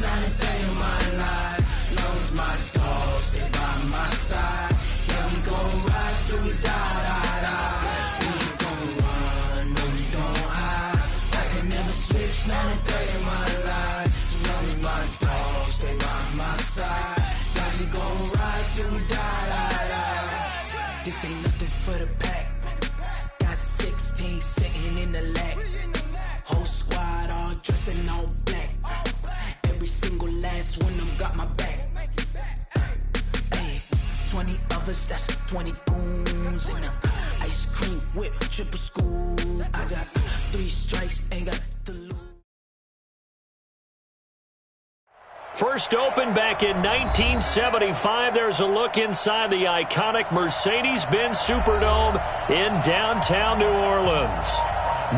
Not a day in my life. Long as my dogs, they by my side. Yeah, we gon' ride till we die. We ain't gon' run, no, we don't hide. I can never switch, not a day in my life. As long as my dogs, they by my side. Yeah, we gon' ride till we die. This ain't nothing for the pack. Got 16 sitting in the lag. Whole squad all dressing all black. Every single last one of them got my back. Hey, 20 of us, that's 20 goons. And ice cream whip, triple scoop. I got 3 strikes, ain't got the loot. First opened back in 1975. There's a look inside the iconic Mercedes-Benz Superdome in downtown New Orleans.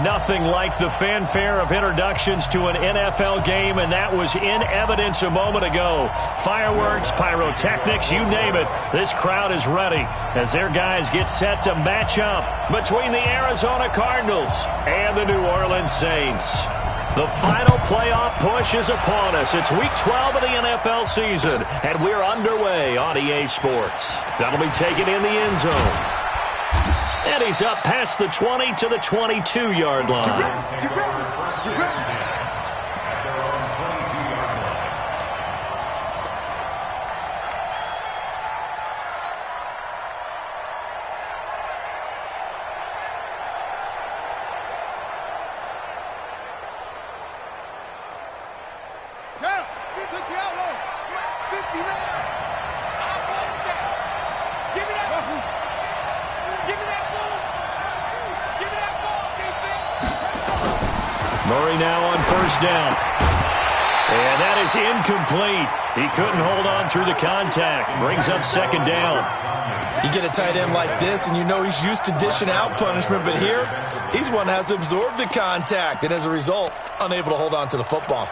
Nothing like the fanfare of introductions to an NFL game, and that was in evidence a moment ago. Fireworks, pyrotechnics, you name it. This crowd is ready as their guys get set to match up between the Arizona Cardinals and the New Orleans Saints. The final playoff push is upon us. It's Week 12 of the NFL season, and we're underway on EA Sports. That'll be taken in the end zone. And he's up past the 20 to the 22-yard line. Get ready. Down. This is the outlaw. 59. Give me that. Give me that ball. Give me that ball, defense. Murray now on first down. And that is incomplete. He couldn't hold on through the contact. Brings up second down. You get a tight end like this, and you know he's used to dishing out punishment, but here, he's one that has to absorb the contact, and as a result, unable to hold on to the football.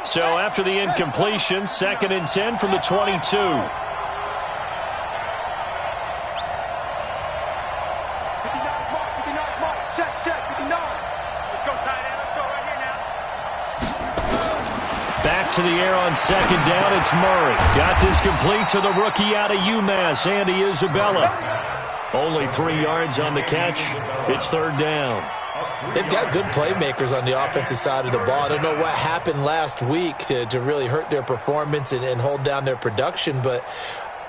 So after the incompletion, 2nd and 10 from the 22. 59 mark. Check, 59. Let's go, tight end. Let's go right here now. Back to the air on second down. It's Murray. Got this complete to the rookie out of UMass, Andy Isabella. Only 3 yards on the catch. It's third down. They've got good playmakers on the offensive side of the ball. I don't know what happened last week to really hurt their performance and hold down their production, but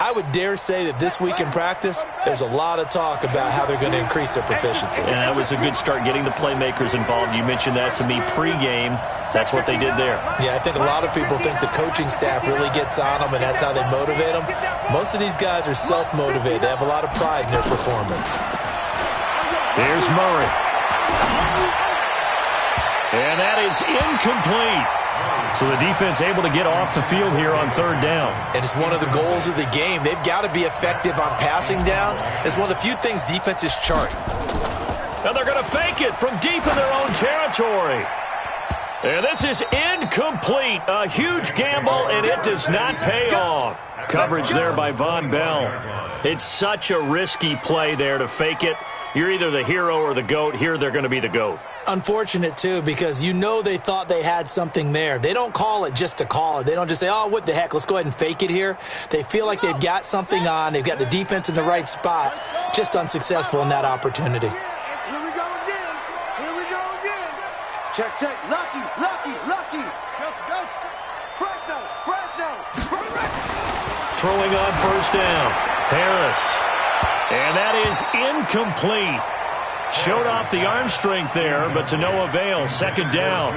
I would dare say that this week in practice, there's a lot of talk about how they're going to increase their proficiency. And that was a good start, getting the playmakers involved. You mentioned that to me pregame. That's what they did there. Yeah, I think a lot of people think the coaching staff really gets on them, and that's how they motivate them. Most of these guys are self-motivated. They have a lot of pride in their performance. Here's Murray. And that is incomplete. So the defense able to get off the field here on third down. And it's one of the goals of the game. They've got to be effective on passing downs. It's one of the few things defenses chart. And they're going to fake it from deep in their own territory. And this is incomplete. A huge gamble, and it does not pay off. Coverage there by Von Bell. It's such a risky play there to fake it. You're either the hero or the GOAT. Here they're going to be the GOAT. Unfortunate, too, because you know they thought they had something there. They don't call it just to call it. They don't just say, oh, what the heck, let's go ahead and fake it here. They feel like they've got something on. They've got the defense in the right spot. Just unsuccessful in that opportunity. Here we go again. Here we go again. Check. Lucky. Fresno. Throwing on first down. Harris. And that is incomplete. Showed off the arm strength there, but to no avail. Second down.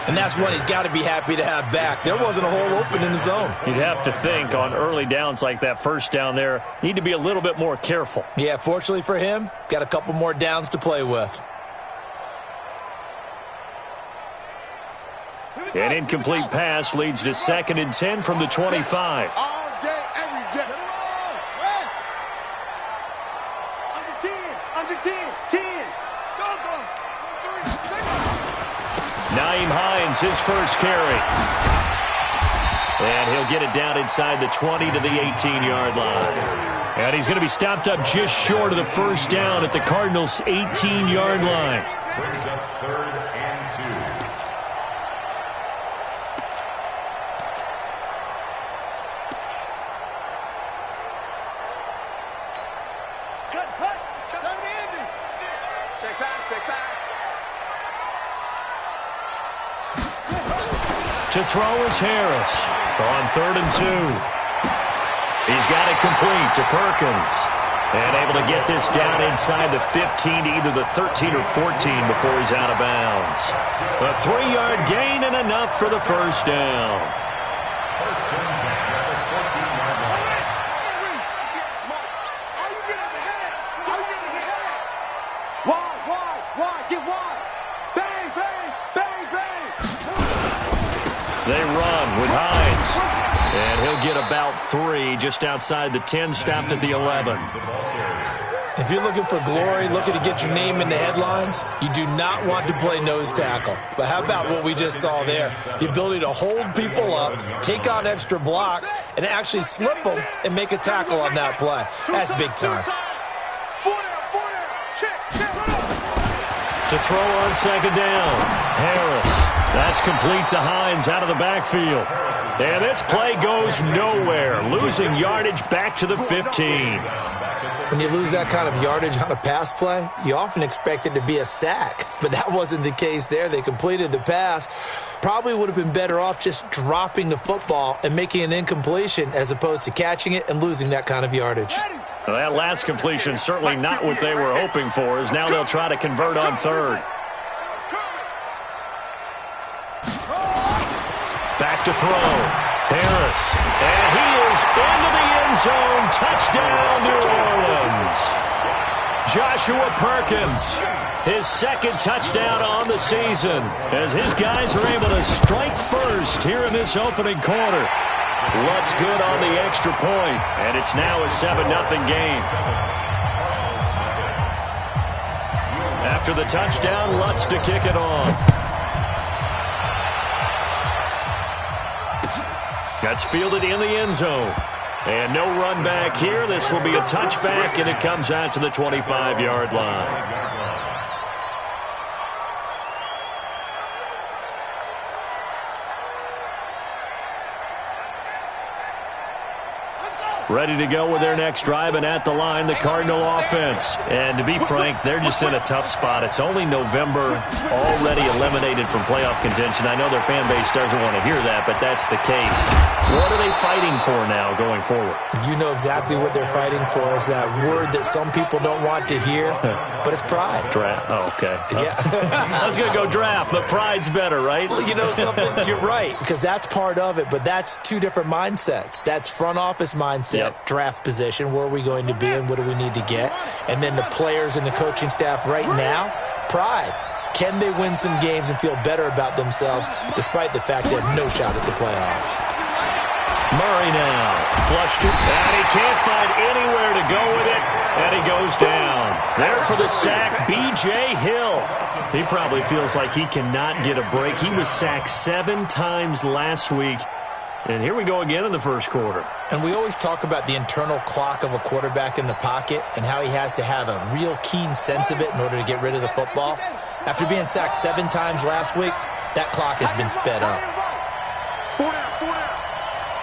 And that's one he's got to be happy to have back. There wasn't a hole open in the zone. You'd have to think on early downs like that first down there, need to be a little bit more careful. Yeah, fortunately for him, got a couple more downs to play with. An incomplete pass leads to 2nd and 10 from the 25. All day, every day. Under 10. 10. Go. Naeem Hines, his first carry. And he'll get it down inside the 20 to the 18-yard line. And he's going to be stopped up just short of the first down at the Cardinals' 18-yard line. Brings up 3rd and 2. Check back. To throw is Harris on 3rd and 2. He's got it complete to Perkins. And able to get this down inside the 15 to either the 13 or 14 before he's out of bounds. A 3-yard gain and enough for the first down. First and 10 at the 14-yard line. How you getting ahead? Wide. Get wide. Bang. They run with Hines. And he'll get about 3 just outside the 10, stopped at the 11. If you're looking for glory, looking to get your name in the headlines, you do not want to play nose tackle. But how about what we just saw there? The ability to hold people up, take on extra blocks, and actually slip them and make a tackle on that play. That's big time. 4 down. Check. To throw on 2nd down, Harris. That's complete to Hines out of the backfield. And this play goes nowhere, losing yardage back to the 15. When you lose that kind of yardage on a pass play, you often expect it to be a sack. But that wasn't the case there. They completed the pass. Probably would have been better off just dropping the football and making an incompletion as opposed to catching it and losing that kind of yardage. Well, that last completion certainly not what they were hoping for, as now they'll try to convert on 3rd. Back to throw. Harris. And he is into the end zone. Touchdown, New Orleans. Joshua Perkins, his 2nd touchdown on the season, as his guys are able to strike first here in this opening quarter. Lutz good on the extra point, and it's now a 7-0 game. After the touchdown, Lutz to kick it off. That's fielded in the end zone. And no run back here. This will be a touchback, and it comes out to the 25-yard line. Ready to go with their next drive, and at the line, the Cardinal offense. And to be frank, they're just in a tough spot. It's only November, already eliminated from playoff contention. I know their fan base doesn't want to hear that, but that's the case. What are they fighting for now going forward? You know exactly what they're fighting for. Is that word that some people don't want to hear, but it's pride. Draft. Oh, okay. Yeah. I was going to go draft, but pride's better, right? You know something? You're right, because that's part of it, but that's two different mindsets. That's front office mindset. Yep. Draft position, where are we going to be and what do we need to get? And then the players and the coaching staff right now, pride. Can they win some games and feel better about themselves despite the fact they have no shot at the playoffs? Murray now flushed it, and he can't find anywhere to go with it, and he goes down. There for the sack, B.J. Hill. He probably feels like he cannot get a break. He was sacked 7 times last week. And here we go again in the first quarter. And we always talk about the internal clock of a quarterback in the pocket and how he has to have a real keen sense of it in order to get rid of the football. After being sacked 7 times last week, that clock has been sped up. 4 down.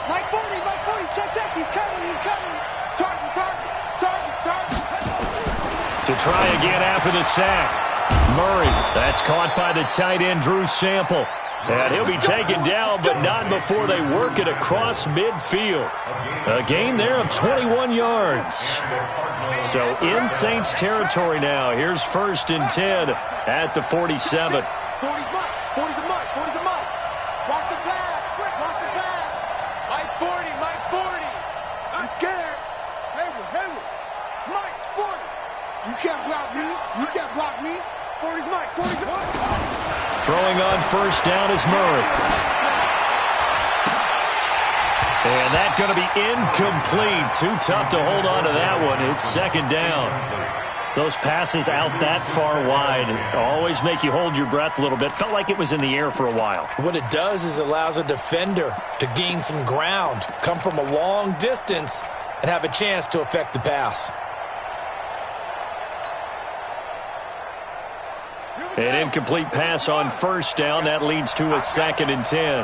Mike 40, check, he's coming. Target. To try again after the sack. Murray, that's caught by the tight end, Drew Sample. And he'll be taken down, but not before they work it across midfield. A gain there of 21 yards. So in Saints territory now. Here's 1st and 10 at the 47. 40's a Mike. Watch the pass. Mike 40. I'm scared. Hayward. Mike's 40. You can't block me. 40's Mike. Throwing on first down is Murray. And that's going to be incomplete. Too tough to hold on to that one. It's second down. Those passes out that far wide always make you hold your breath a little bit. Felt like it was in the air for a while. What it does is allows a defender to gain some ground, come from a long distance, and have a chance to affect the pass. An incomplete pass on first down. That leads to a 2nd and 10.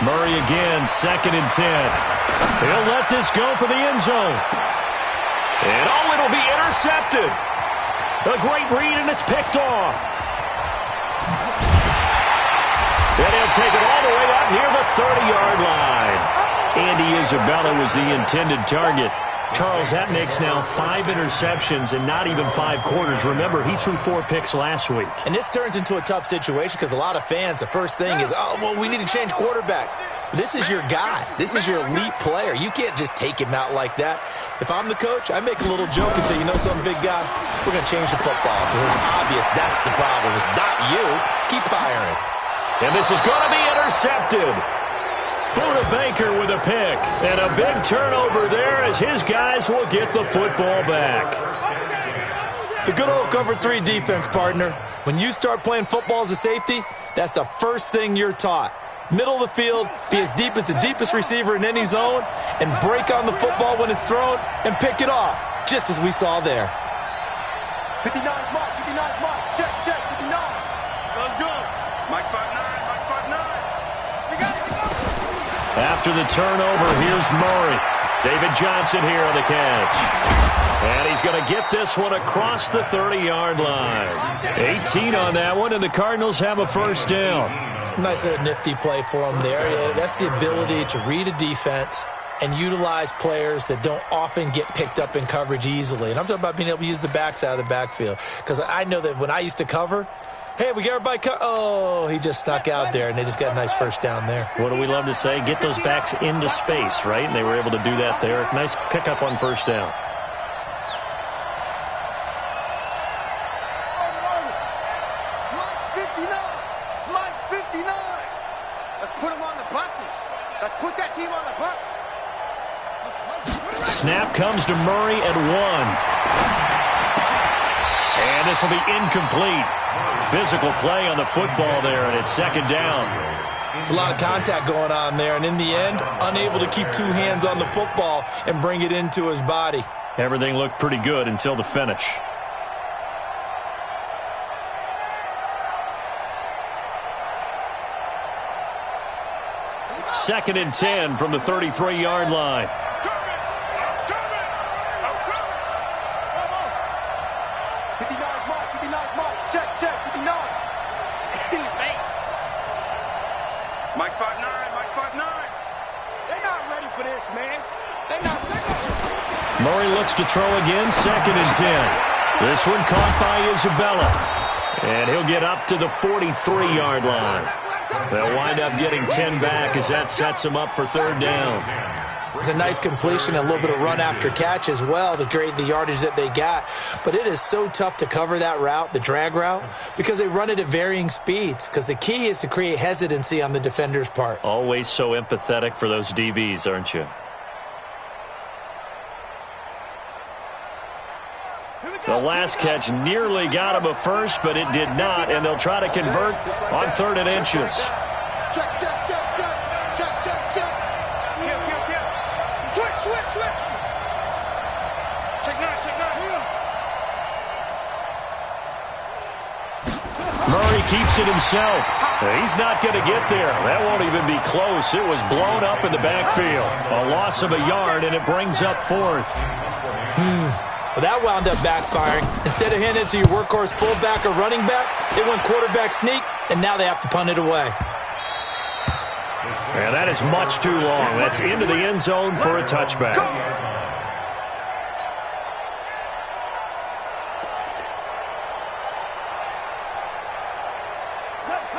Murray again, 2nd and 10. He'll let this go for the end zone. And it'll be intercepted. A great read, and it's picked off. And he'll take it all the way out near the 30-yard line. Andy Isabella was the intended target. Charles, that makes now 5 interceptions and not even 5 quarters. Remember, he threw 4 picks last week. And this turns into a tough situation because a lot of fans, the first thing is, oh, well, we need to change quarterbacks. This is your guy. This is your elite player. You can't just take him out like that. If I'm the coach, I make a little joke and say, you know something, big guy? We're going to change the football. So it's obvious that's the problem. It's not you. Keep firing. And this is going to be intercepted. Buda Baker with a pick. And a big turnover there as his guys will get the football back. The good old cover 3 defense, partner. When you start playing football as a safety, that's the first thing you're taught. Middle of the field, be as deep as the deepest receiver in any zone, and break on the football when it's thrown and pick it off, just as we saw there. 59 mark, 59 mark. Check, 59. Let's go. Mike 5'9", Mike 5'9". We got it, go. After the turnover, here's Murray. David Johnson here on the catch. And he's going to get this one across the 30-yard line. 18 on that one, and the Cardinals have a first down. Nice little nifty play for him there. Yeah, that's the ability to read a defense and utilize players that don't often get picked up in coverage easily. And I'm talking about being able to use the backs out of the backfield. Because I know that when I used to cover, hey, we got everybody oh, he just snuck out there, and they just got a nice first down there. What do we love to say? Get those backs into space, right? And they were able to do that there. Nice pickup on first down. Mike's 59. Let's put him on the buses. Let's put that team on the bus. Snap comes to Murray at 1. And this will be incomplete. Physical play on the football there, and it's second down. It's a lot of contact going on there, and in the end, unable to keep 2 hands on the football and bring it into his body. Everything looked pretty good until the finish. Second and 10 from the 33-yard line. Mike 5'9", Mike 5'9". They're not ready for this, man. They're not ready. Murray looks to throw again, second and 10. This one caught by Isabella. And he'll get up to the 43-yard line. They'll wind up getting 10 back as that sets him up for third down. It's a nice completion and a little bit of run after catch as well to create the yardage that they got. But it is so tough to cover that route, the drag route, because they run it at varying speeds. Because the key is to create hesitancy on the defender's part. Always so empathetic for those DBs, aren't you? The last catch nearly got him a first, but it did not, and they'll try to convert on 3rd and inches. Check, check, check, check. Check, check, check. Kill. Switch. Check 9. Murray keeps it himself. He's not going to get there. That won't even be close. It was blown up in the backfield. A loss of a yard, and it brings up 4th. Well, that wound up backfiring. Instead of handing it to your workhorse fullback or running back, they went quarterback sneak, and now they have to punt it away. And that is much too long. That's into the end zone for a touchback.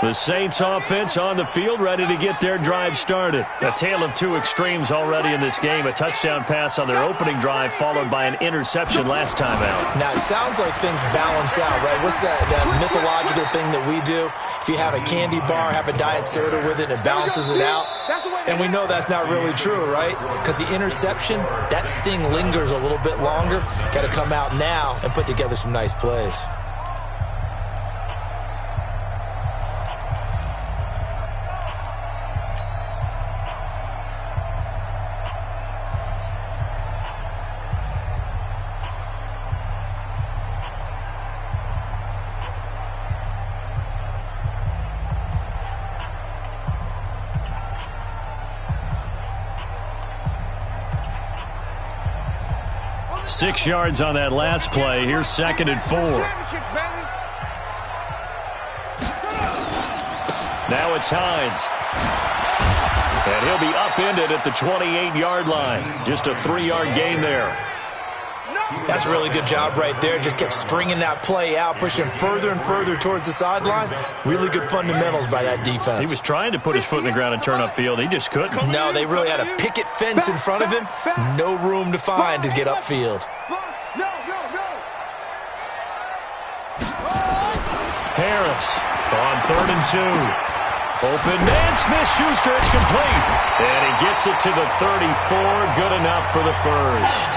The Saints offense on the field, ready to get their drive started. A tale of two extremes already in this game. A touchdown pass on their opening drive, followed by an interception last time out. Now, it sounds like things balance out, right? What's that mythological thing that we do? If you have a candy bar, have a diet soda with it, it balances it out. And we know that's not really true, right? Because the interception, that sting lingers a little bit longer. Got to come out now and put together some nice plays. Six yards on that last play. Here's 2nd and 4. Now it's Hines. And he'll be upended at the 28-yard line. Just a 3-yard gain there. That's a really good job right there. Just kept stringing that play out, pushing further and further towards the sideline. Really good fundamentals by that defense. He was trying to put his foot in the ground and turn upfield. He just couldn't. No, they really had a picket fence in front of him. No room to find to get upfield. Harris on 3rd and 2. Open man, Smith-Schuster, it's complete. And he gets it to the 34. Good enough for the first.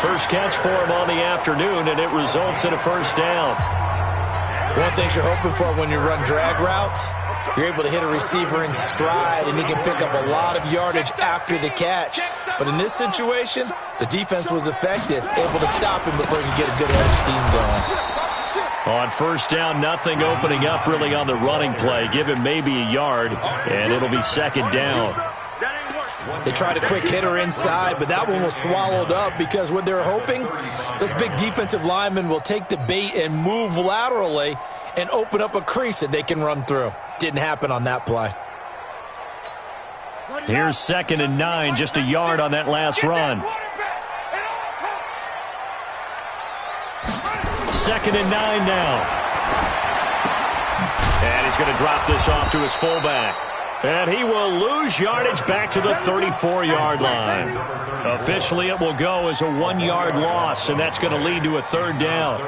First catch for him on the afternoon, and it results in a first down. One thing you're hoping for when you run drag routes, you're able to hit a receiver in stride, and he can pick up a lot of yardage after the catch. But in this situation, the defense was effective, able to stop him before he could get a good head of steam going. On first down, nothing opening up really on the running play. Give him maybe a yard, and it'll be 2nd down. They tried a quick hitter inside, but that one was swallowed up because what they're hoping, those big defensive linemen will take the bait and move laterally and open up a crease that they can run through. Didn't happen on that play. Here's 2nd and 9, just a yard on that last run. 2nd and 9 now. And he's going to drop this off to his fullback. And he will lose yardage back to the 34-yard line. Officially, it will go as a 1-yard loss, and that's going to lead to a 3rd down.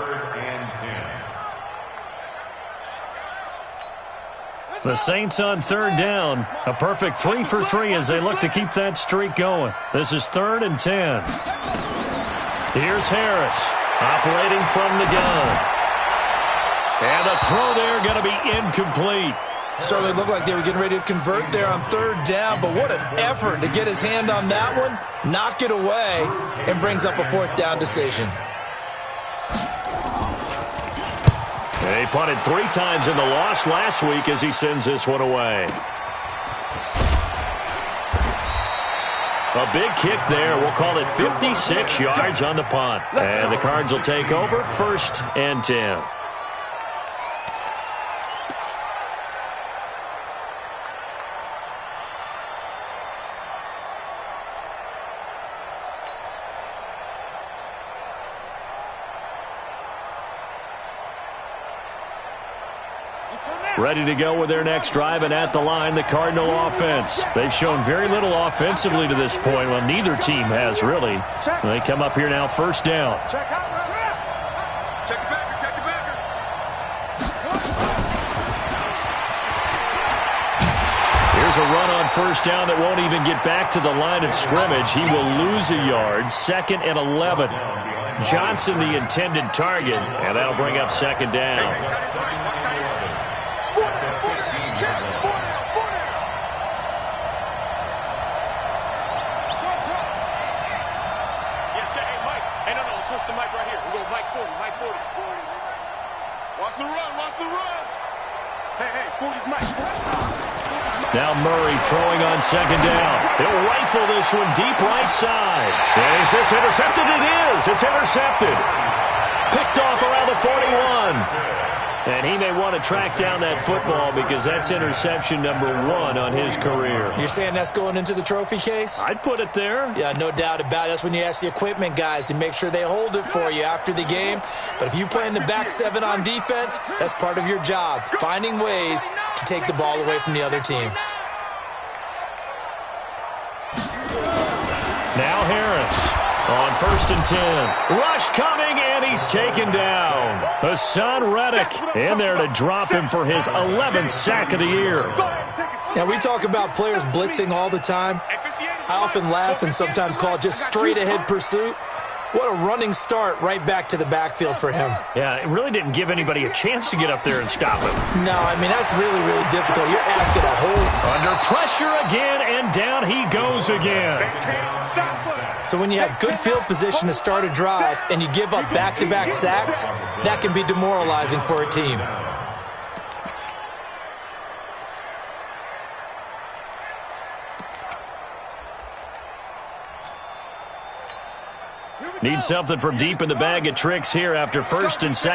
The Saints on 3rd down. A perfect 3 for 3 as they look to keep that streak going. This is 3rd and 10. Here's Harris operating from the gun. And the throw there going to be incomplete. Certainly looked like they were getting ready to convert there on 3rd down, but what an effort to get his hand on that one, knock it away, and brings up a 4th down decision. He punted 3 times in the loss last week as he sends this one away. A big kick there. We'll call it 56 yards on the punt. And the Cards will take over 1st and 10. Ready to go with their next drive, and at the line, the Cardinal offense. They've shown very little offensively to this point. Well, neither team has, really. They come up here now, 1st down. Check the backer, check the backer. Here's a run on 1st down that won't even get back to the line of scrimmage. He will lose a yard, 2nd and 11. Johnson, the intended target, and that'll bring up 2nd down. Now Murray throwing on 2nd down. He'll rifle this one deep right side. And is this intercepted? It is. It's intercepted. Picked off around the 41. And he may want to track down that football because that's interception number 1 on his career. You're saying that's going into the trophy case? I'd put it there. Yeah, no doubt about it. That's when you ask the equipment guys to make sure they hold it for you after the game. But if you play in the back 7 on defense, that's part of your job, finding ways to take the ball away from the other team. Now Harris on 1st and 10. Rush coming, and he's taken down. Hassan Reddick in there to drop him for his 11th sack of the year. Now, we talk about players blitzing all the time. I often laugh and sometimes call it just straight-ahead pursuit. What a running start right back to the backfield for him. Yeah, it really didn't give anybody a chance to get up there and stop him. No, I mean, that's really, really difficult. You're asking a whole... Under pressure again, and down he goes again. So when you have good field position to start a drive and you give up back-to-back sacks, that can be demoralizing for a team. Need something from deep in the bag of tricks here after 1st and 2nd.